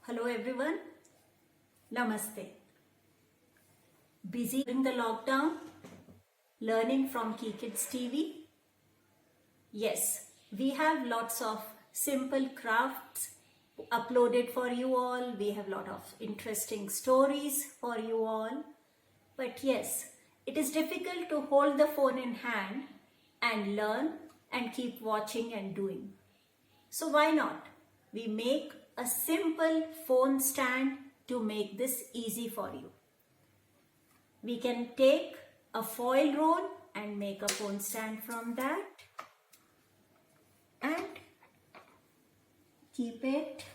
Hello everyone, Namaste. Busy during the lockdown, learning from Key Kids TV? Yes, we have lots of simple crafts uploaded for you all. We have lot of interesting stories for you all. But yes, it is difficult to hold the phone in hand and learn and keep watching and doing. So why not? We make a simple phone stand to make this easy for you. We can take a foil roll and make a phone stand from that and keep it,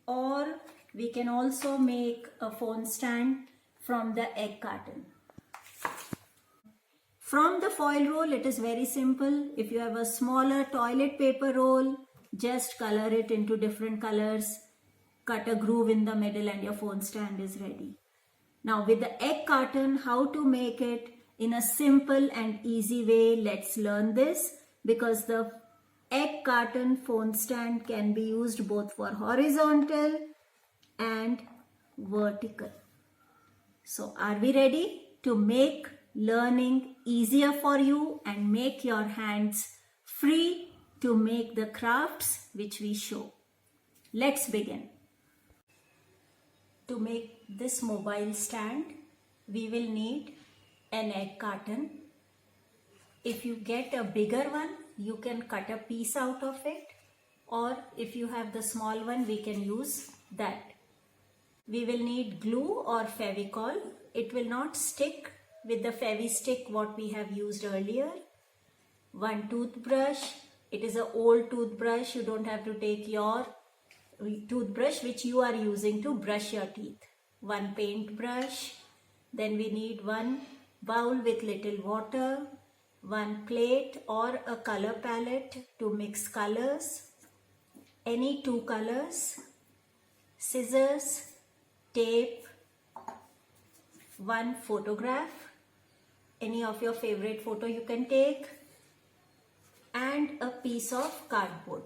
or we can also make a phone stand from the egg carton. From the foil roll, it is very simple. If you have a smaller toilet paper roll, just color it into different colors, cut a groove in the middle and your phone stand is ready. Now with the egg carton, how to make it in a simple and easy way, let's learn this, because the egg carton phone stand can be used both for horizontal and vertical. So are we ready to make learning easier for you and make your hands free to make the crafts which we show? Let's begin. To make this mobile stand, we will need an egg carton. If you get a bigger one, you can cut a piece out of it, or if you have the small one, we can use that. We will need glue or Fevicol. It will not stick with the Fevi-Stick what we have used earlier. One toothbrush. It is an old toothbrush. You don't have to take your toothbrush which you are using to brush your teeth. One paintbrush. Then we need one bowl with little water. One plate or a color palette to mix colors. Any two colors. Scissors. Tape, one photograph, any of your favorite photo you can take, and a piece of cardboard.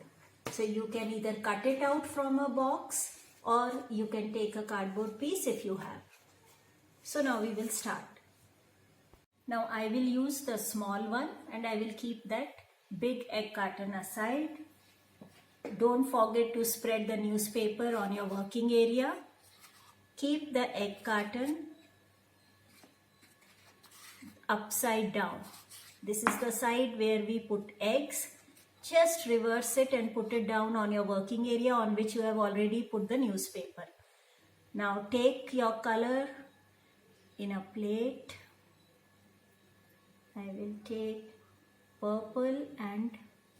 So you can either cut it out from a box or you can take a cardboard piece if you have. So now we will start. Now I will use the small one and I will keep that big egg carton aside. Don't forget to spread the newspaper on your working area. Keep the egg carton upside down. This is the side where we put eggs. Just reverse it and put it down on your working area on which you have already put the newspaper. Now take your color in a plate. I will take purple and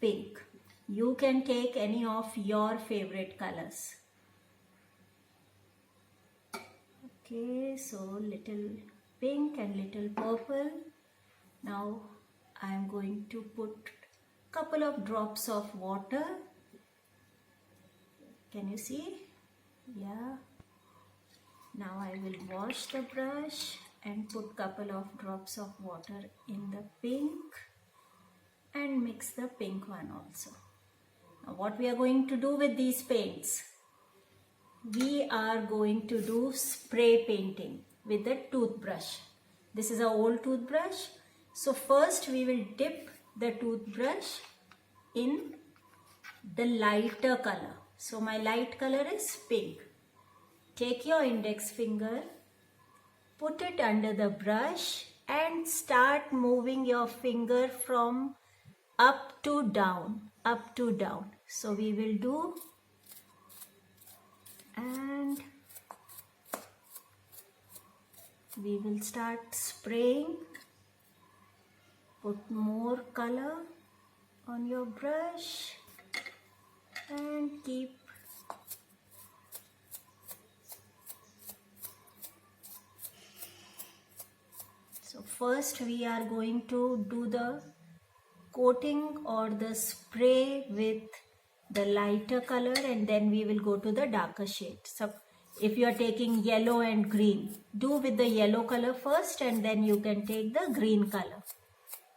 pink. You can take any of your favorite colors. Okay, so little pink and little purple. Now I am going to put couple of drops of water. Can you see? Yeah. Now I will wash the brush and put couple of drops of water in the pink and mix the pink one also. Now what we are going to do with these paints? We are going to do spray painting with the toothbrush. This is an old toothbrush. So first we will dip the toothbrush in the lighter color. So my light color is pink. Take your index finger, put it under the brush and start moving your finger from up to down, up to down. So we will do, and we will start spraying. Put more color on your brush and keep. So first we are going to do the coating or the spray with the lighter color, and then we will go to the darker shade. So if you are taking yellow and green, do with the yellow color first and then you can take the green color.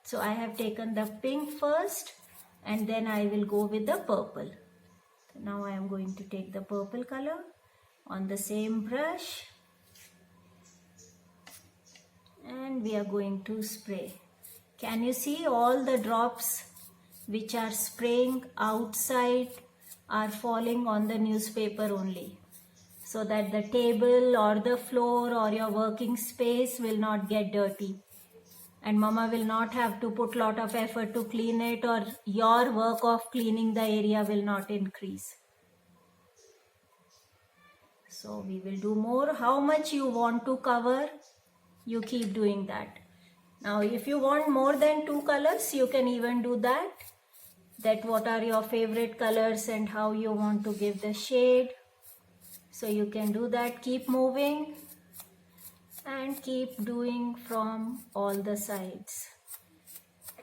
So I have taken the pink first and then I will go with the purple. Now I am going to take the purple color on the same brush and we are going to spray. Can you see all the drops which are spraying outside are falling on the newspaper only, so that the table or the floor or your working space will not get dirty and mama will not have to put lot of effort to clean it, or your work of cleaning the area will not increase. So we will do more. How much you want to cover, you keep doing that. Now if you want more than 2 colors, you can even do that. That what are your favorite colors and how you want to give the shade. So you can do that. Keep moving and keep doing from all the sides,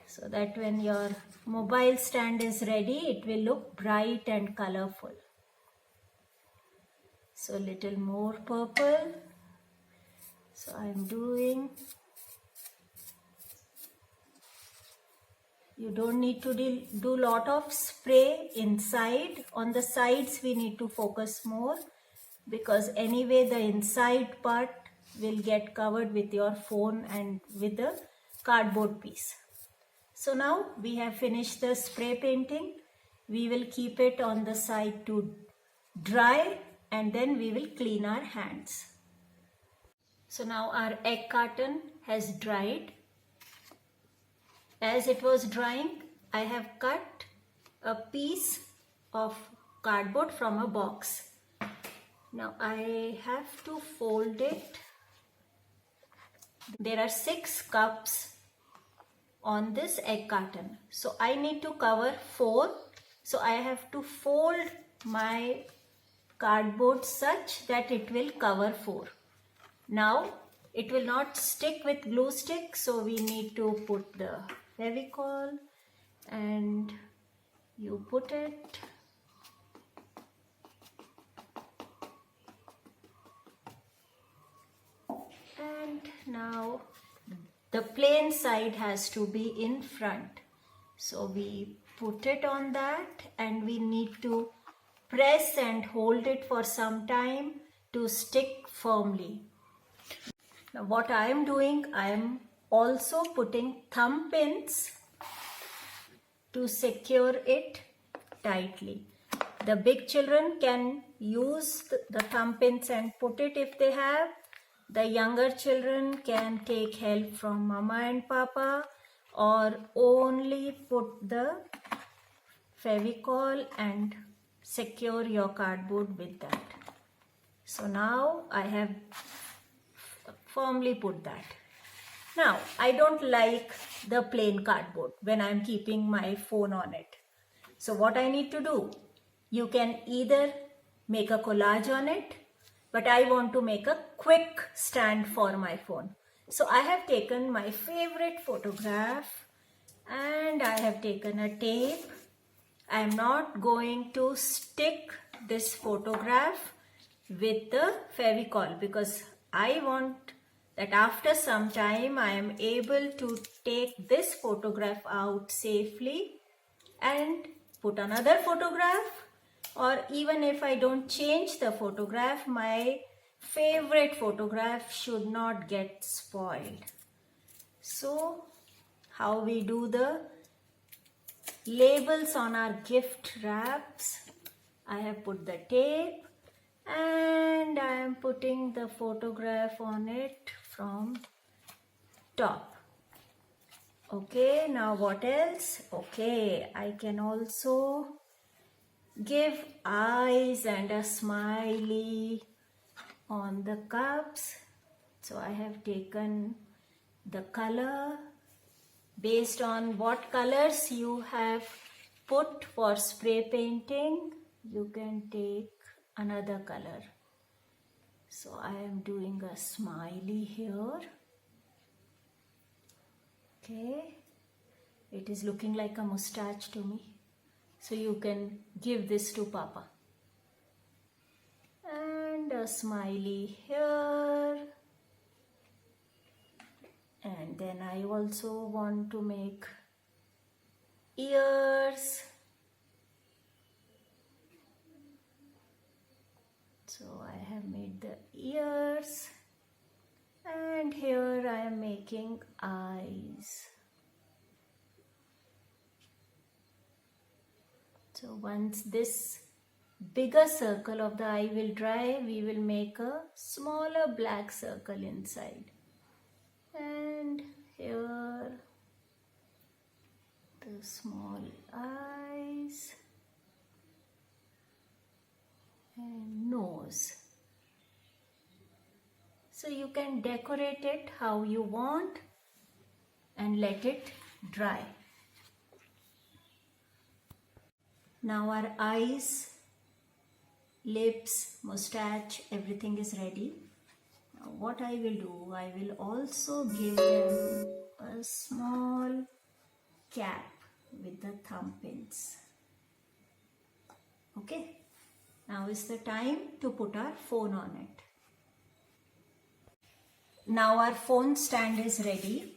so that when your mobile stand is ready, it will look bright and colorful. So little more purple. So I am doing. You don't need to do lot of spray inside. On the sides we need to focus more, because anyway the inside part will get covered with your phone and with the cardboard piece. So now we have finished the spray painting. We will keep it on the side to dry and then we will clean our hands. So now our egg carton has dried. As it was drying, I have cut a piece of cardboard from a box. Now I have to fold it. There are 6 cups on this egg carton. So I need to cover 4. So I have to fold my cardboard such that it will cover 4. Now it will not stick with glue stick, so we need to put the Fevicol and you put it. And now the plain side has to be in front. So we put it on that and we need to press and hold it for some time to stick firmly. Now what I am doing, I am also putting thumb pins to secure it tightly. The big children can use the thumb pins and put it if they have. The younger children can take help from mama and papa, or only put the Fevicol and secure your cardboard with that. So now I have firmly put that. Now I don't like the plain cardboard when I am keeping my phone on it. So what I need to do, you can either make a collage on it, but I want to make a quick stand for my phone. So I have taken my favorite photograph and I have taken a tape. I am not going to stick this photograph with the Fevicol, because I want that after some time I am able to take this photograph out safely and put another photograph, or even if I don't change the photograph, my favorite photograph should not get spoiled. So how we do the labels on our gift wraps, I have put the tape and I am putting the photograph on it from top. Okay, now what else? Okay, I can also give eyes and a smiley on the cups. So I have taken the color. Based on what colors you have put for spray painting, you can take another color. So I am doing a smiley here. Okay, it is looking like a mustache to me. So you can give this to Papa. And a smiley here. And then I also want to make ears. make the ears, and here I am making eyes. So once this bigger circle of the eye will dry, we will make a smaller black circle inside. And here the small eyes and nose. So you can decorate it how you want and let it dry. Now our eyes, lips, mustache, everything is ready. Now what I will do, I will also give them a small cap with the thumb pins. Okay, now is the time to put our phone on it. Now our phone stand is ready.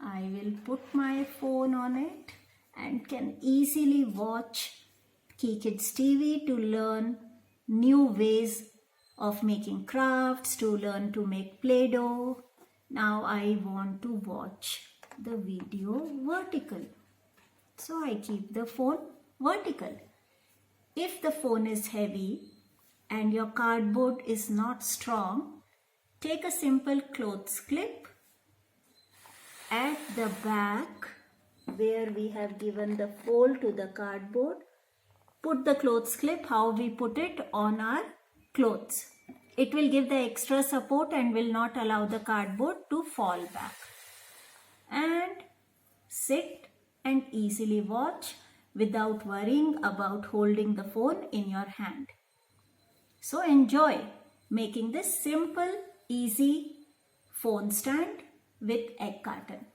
I will put my phone on it and can easily watch KeyKids TV to learn new ways of making crafts, to learn to make Play-Doh. Now I want to watch the video vertical. So I keep the phone vertical. If the phone is heavy and your cardboard is not strong, take a simple clothes clip at the back where we have given the fold to the cardboard. Put the clothes clip how we put it on our clothes. It will give the extra support and will not allow the cardboard to fall back. And sit and easily watch without worrying about holding the phone in your hand. So enjoy making this simple, easy phone stand with egg carton.